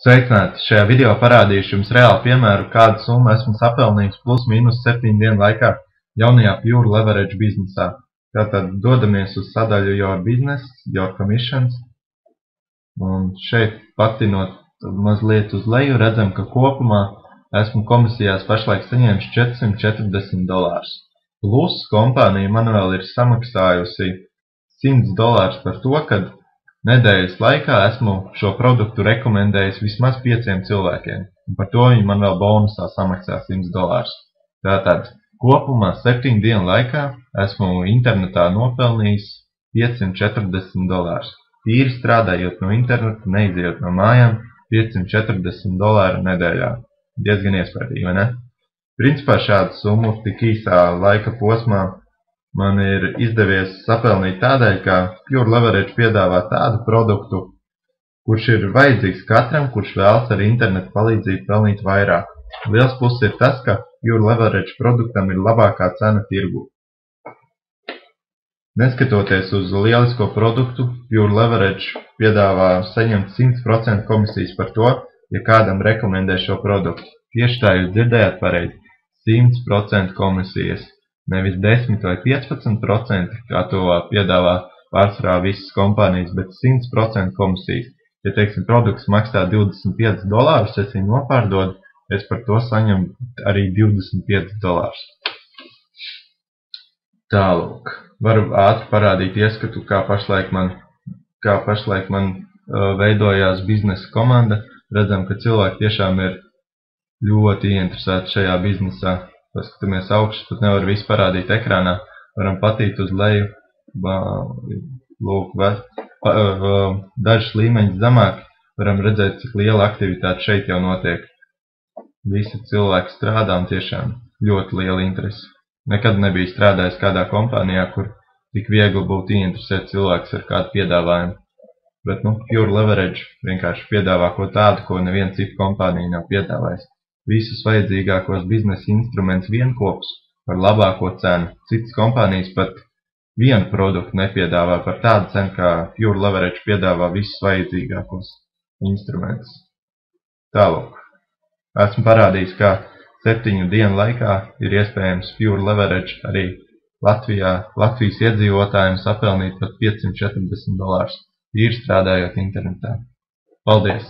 Sveicināti! Šajā video parādīšu jums reāli piemēru, kādu summu esmu sapelnījis plus mīnus 7 dienu laikā jaunajā Pure Leverage biznesā. Tātad dodamies uz sadaļu Your Business, Your Commissions. Un šeit patinot mazliet uz leju, redzam, ka kopumā esmu komisijās pašlaik saņēmis $440. Plus kompānija man vēl ir samaksājusi $100 par to, kad nedēļas laikā esmu šo produktu rekomendējis vismaz 5 cilvēkiem. Un par to viņi man vēl bonusā samaksā $100. Tātad kopumā 7 dienu laikā esmu internetā nopelnījis $540. Tīri strādājot no interneta, neizejot no mājām, $540 nedēļā. Diezgan iespaidīgi, vai ne? Principā šādu summu tik īsā laika posmā man ir izdevies sapelnīt tādēļ, ka Pure Leverage piedāvā tādu produktu, kurš ir vajadzīgs katram, kurš vēlas ar internetu palīdzību pelnīt vairāk. Liels pluss ir tas, ka Pure Leverage produktam ir labākā cena tirgu. Neskatoties uz lielisko produktu, Pure Leverage piedāvā saņemt 100% komisijas par to, ja kādam rekomendē šo produktu. Tieši tā jūs dzirdējāt pareizi, 100% komisijas. Nevis 10 vai 15%, kā to piedāvā pārsvarā visas kompānijas, bet 100% komisijas. Ja, teiksim, produkts maksā $25, es viņu nopārdodu, es par to saņemu arī $25. Tālūk. Varu ātri parādīt ieskatu, kā pašlaik man veidojās biznesa komanda. Redzam, ka cilvēki tiešām ir ļoti ieinteresēti šajā biznesā. Paskatāmies augšas, pat nevar visu parādīt ekrānā. Varam patīt uz leju, lūk, dažas līmeņas zemāk. Varam redzēt, cik liela aktivitāte šeit jau notiek. Visi cilvēki strādā un tiešām ļoti liela interese. Nekad nebija strādājis kādā kompānijā, kur tik viegli būtu ieinteresēt cilvēks ar kādu piedāvājumu. Bet, Pure Leverage vienkārši piedāvā ko tādu, ko neviena cita kompānija nav piedāvājis. Visus vajadzīgākos biznesa instrumentus vienkopus par labāko cenu. Citas kompānijas pat vienu produktu nepiedāvā par tādu cenu, kā Pure Leverage piedāvā visus vajadzīgākos instrumentus. Tālūk. Esmu parādījis, kā 7 dienu laikā ir iespējams Pure Leverage arī Latvijas iedzīvotājiem sapelnīt pat $540, īri strādājot internetā. Paldies!